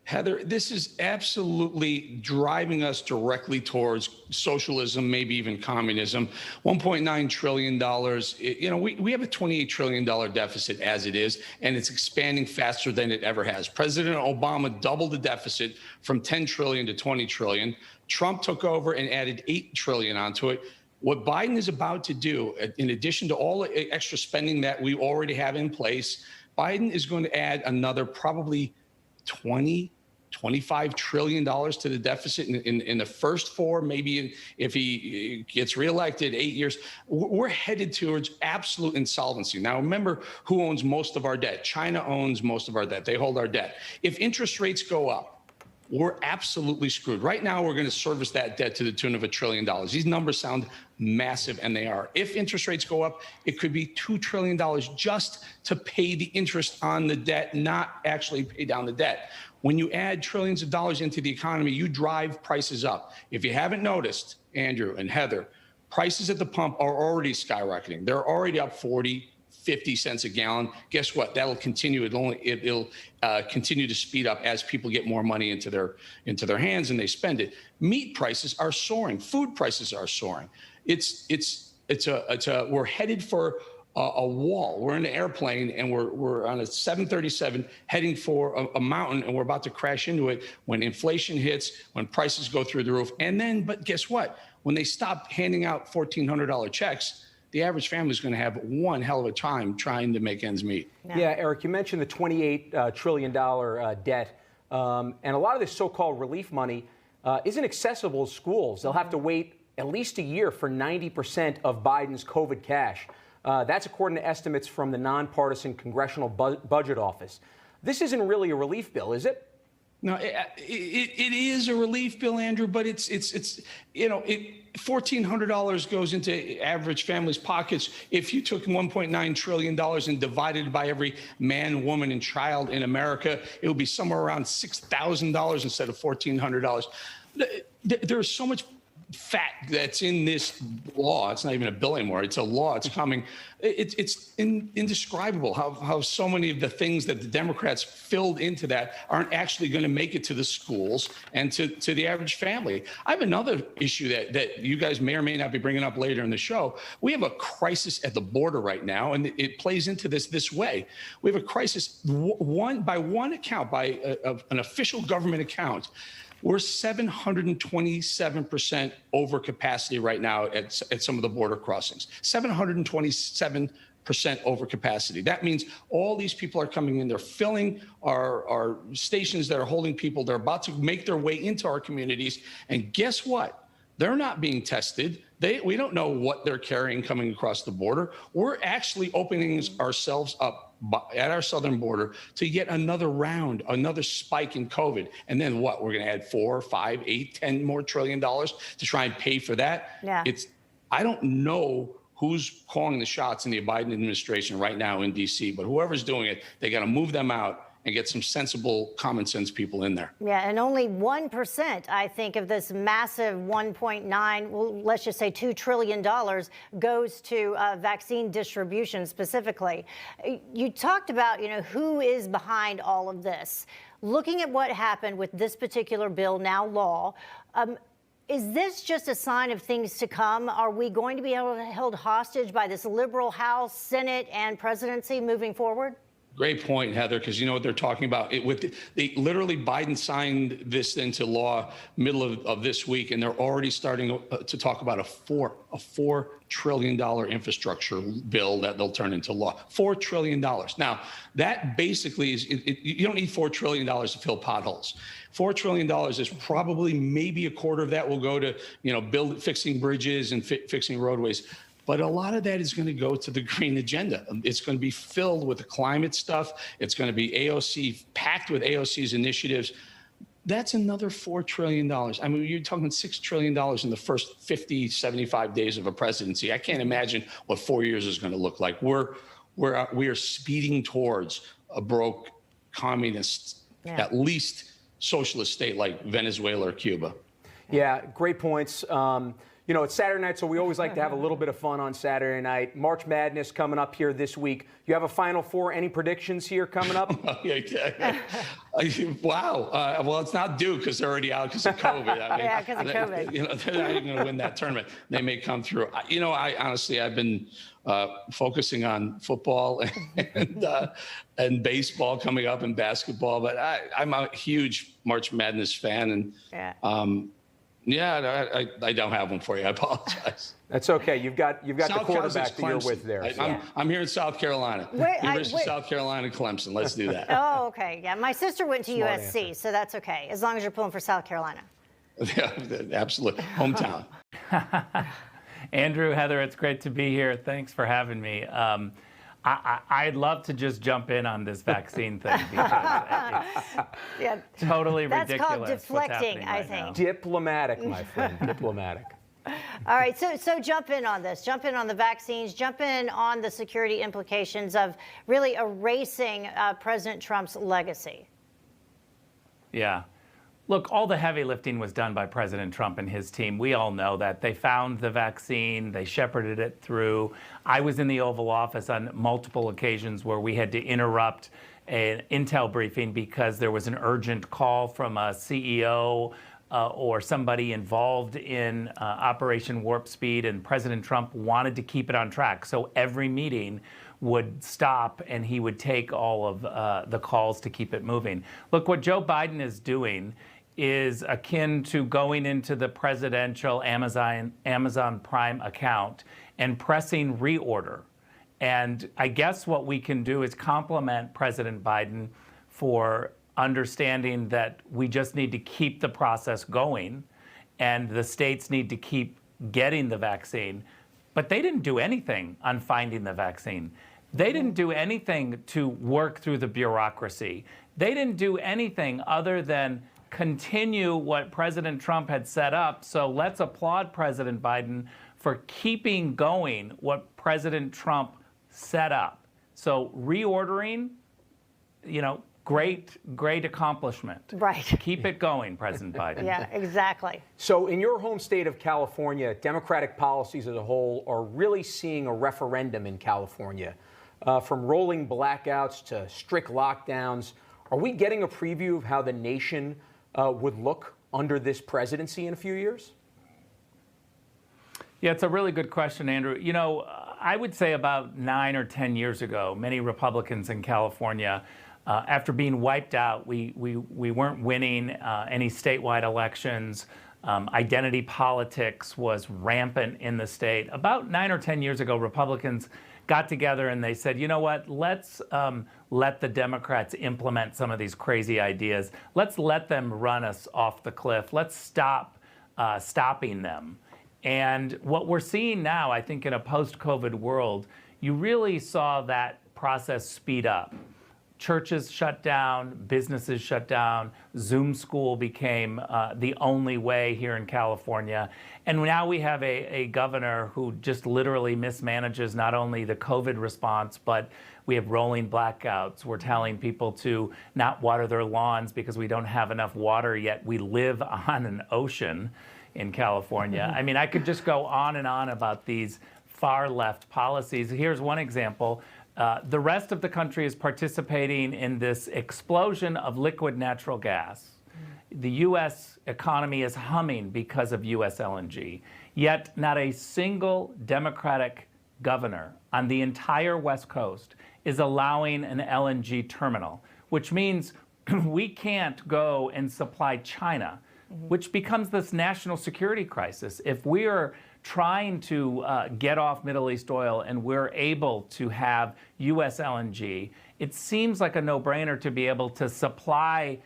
Heather, this is absolutely driving us directly towards socialism, maybe even communism. $1.9 trillion. We have a $28 trillion deficit as it is, and it's expanding faster than it ever has. President Obama doubled the deficit from 10 trillion to 20 trillion. Trump took over and added 8 trillion onto it. What Biden is about to do, in addition to all the extra spending that we already have in place, Biden is going to add another probably $25 trillion to the deficit in the first four, maybe if he gets reelected 8 years. We're headed towards absolute insolvency. Now, remember who owns most of our debt. China owns most of our debt. They hold our debt. If interest rates go up, we're absolutely screwed. Right now, we're going to service that debt to the tune of $1 trillion. These numbers sound massive, and they are. If interest rates go up, it could be $2 trillion just to pay the interest on the debt, not actually pay down the debt. When you add trillions of dollars into the economy, you drive prices up. If you haven't noticed, Andrew and Heather, prices at the pump are already skyrocketing. They're already up 50 cents a gallon. Guess what? That'll continue. It'll continue to speed up as people get more money into their hands and they spend it. Meat prices are soaring. Food prices are soaring. We're headed for a wall. We're in an airplane and we're on a 737 heading for a mountain, and we're about to crash into it when inflation hits, when prices go through the roof. But guess what? When they stop handing out $1,400 checks, the average family is going to have one hell of a time trying to make ends meet. Yeah, Eric, you mentioned the $28 trillion debt, and a lot of this so-called relief money isn't accessible to schools. They'll have to wait at least a year for 90% of Biden's COVID cash. That's according to estimates from the nonpartisan Congressional Budget Office. This isn't really a relief bill, is it? No, it is a relief bill, Andrew, but it's $1,400 goes into average families' pockets. If you took $1.9 trillion and divided it by every man, woman, and child in America, it would be somewhere around $6,000 instead of $1,400. There's so much fat that's in this law. It's not even a bill anymore. It's a law. It's coming. It's indescribable how so many of the things that the Democrats filled into that aren't actually going to make it to the schools and to the average family. I have another issue that you guys may or may not be bringing up later in the show. We have a crisis at the border right now, and it plays into this way. We have a crisis by one account, by an official government account. We're 727% over capacity right now at some of the border crossings. 727% over capacity. That means all these people are coming in. They're filling our stations that are holding people. They're about to make their way into our communities. And guess what? They're not being tested. We don't know what they're carrying coming across the border. We're actually opening ourselves up at our southern border to yet another round, another spike in COVID. And then what? We're going to add 4, 5, 8, 10 more trillion dollars to try and pay for that. Yeah. I don't know who's calling the shots in the Biden administration right now in D.C., but whoever's doing it, they got to move them out and get some sensible, common sense people in there. Yeah, and only 1%, I think, of this massive 1.9, well, let's just say $2 trillion goes to vaccine distribution specifically. You talked about, who is behind all of this. Looking at what happened with this particular bill, now law, is this just a sign of things to come? Are we going to be held hostage by this liberal House, Senate, and presidency moving forward? Great point, Heather, because you know what they're talking about. Literally, Biden signed this into law middle of this week, and they're already starting to talk about a $4 trillion infrastructure bill that they'll turn into law. $4 trillion. Now, that basically is, you don't need $4 trillion to fill potholes. $4 trillion is probably maybe a quarter of that will go to, fixing bridges and fixing roadways. But a lot of that is going to go to the green agenda. It's going to be filled with the climate stuff. It's going to be AOC, packed with AOC's initiatives. That's another $4 trillion. I mean, you're talking $6 trillion in the first 50, 75 days of a presidency. I can't imagine what 4 years is going to look like. We are speeding towards a broke communist, at least socialist state like Venezuela or Cuba. Yeah, great points. You know, it's Saturday night, so we always like to have a little bit of fun on Saturday night. March Madness coming up here this week. You have a Final Four. Any predictions here coming up? Wow. Well, it's not due because they're already out because of COVID. I mean, Yeah, because of COVID. You know, they're not even going to win that tournament. They may come through. You know, I honestly, I've been focusing on football and baseball coming up and basketball, but I'm a huge March Madness fan, and I don't have one for you. I apologize. That's okay. You've got the South quarterback that you're Clemson. with there. I'm here in South Carolina. University of South Carolina, Clemson. Let's do that. Oh, okay. Yeah, my sister went to Smart USC, answer. so that's okay, as long as you're pulling for South Carolina. Yeah, absolutely. Hometown. Andrew, Heather, it's great to be here. Thanks for having me. I'd love to just jump in on this vaccine thing because it's totally That's ridiculous. called deflecting, what's happening I right think. now. Diplomatic, my friend. Diplomatic. All right, so jump in on this. Jump in on the vaccines. Jump in on the security implications of really erasing President Trump's legacy. Yeah. Look, all the heavy lifting was done by President Trump and his team. We all know that. They found the vaccine. They shepherded it through. I was in the Oval Office on multiple occasions where we had to interrupt an intel briefing because there was an urgent call from a CEO or somebody involved in Operation Warp Speed, and President Trump wanted to keep it on track. So every meeting would stop and he would take all of the calls to keep it moving. Look, what Joe Biden is doing is akin to going into the presidential Amazon Prime account and pressing reorder. And I guess what we can do is compliment President Biden for understanding that we just need to keep the process going and the states need to keep getting the vaccine. But they didn't do anything on finding the vaccine. They didn't do anything to work through the bureaucracy. They didn't do anything other than continue what President Trump had set up. So let's applaud President Biden for keeping going what President Trump set up. So reordering, you know, great accomplishment. Right. Keep it going, President Biden. Yeah, exactly. So in your home state of California, Democratic policies as a whole are really seeing a referendum in California. From rolling blackouts to strict lockdowns, are we getting a preview of how the nation would look under this presidency in a few years? Yeah, it's a really good question, Andrew. You know, I would say about 9 or 10 years ago, many Republicans in California, after being wiped out, we weren't winning any statewide elections. Identity politics was rampant in the state. About 9 or 10 years ago, Republicans got together and they said, you know what, let's let the Democrats implement some of these crazy ideas. Let's let them run us off the cliff. Let's stop stopping them. And what we're seeing now, I think in a post-COVID world, you really saw that process speed up. Churches shut down, businesses shut down, Zoom school became the only way here in California. And now we have a governor who just literally mismanages not only the COVID response, but we have rolling blackouts. We're telling people to not water their lawns because we don't have enough water, yet we live on an ocean in California. I mean, I could just go on and on about these far left policies. Here's one example. The rest of the country is participating in this explosion of liquid natural gas. The U.S. economy is humming because of U.S. LNG, yet not a single Democratic governor on the entire West Coast is allowing an LNG terminal, which means we can't go and supply China, which becomes this national security crisis. If we are trying to get off Middle East oil and we're able to have U.S. LNG, it seems like a no-brainer to be able to supply,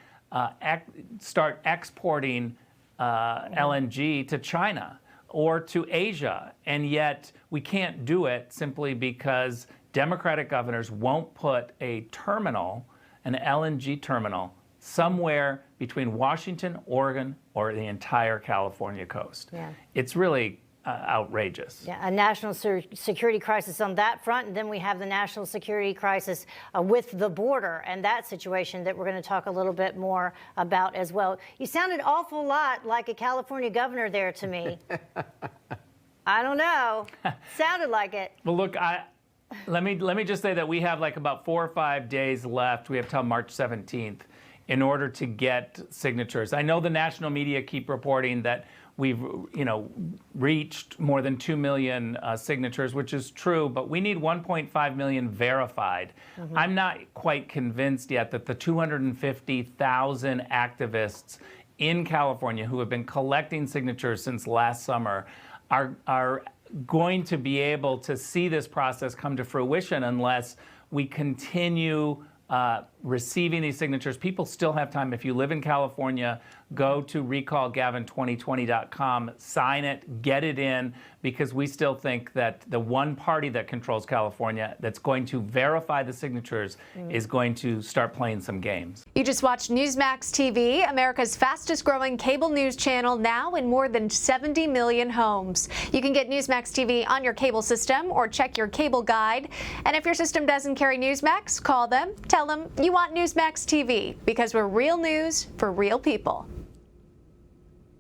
start exporting LNG to China or to Asia. And yet we can't do it simply because Democratic governors won't put a terminal, an LNG terminal, somewhere between Washington, Oregon, or the entire California coast. Yeah. It's really outrageous. Yeah, a national security crisis on that front, and then we have the national security crisis with the border and that situation that we're going to talk a little bit more about as well. You sounded awful lot like a California governor there to me. I don't know. Sounded like it. Well, look, let me just say that we have like about 4 or 5 days left. We have till March 17th in order to get signatures. I know the national media keep reporting that we've, reached more than 2 million signatures, which is true, but we need 1.5 million verified. Mm-hmm. I'm not quite convinced yet that the 250,000 activists in California who have been collecting signatures since last summer are going to be able to see this process come to fruition unless we continue receiving these signatures. People still have time. If you live in California, go to recallgavin2020.com, sign it, get it in, because we still think that the one party that controls California that's going to verify the signatures is going to start playing some games. You just watched Newsmax TV, America's fastest growing cable news channel, now in more than 70 million homes. You can get Newsmax TV on your cable system or check your cable guide. And if your system doesn't carry Newsmax, call them, tell them you want Newsmax TV, because we're real news for real people.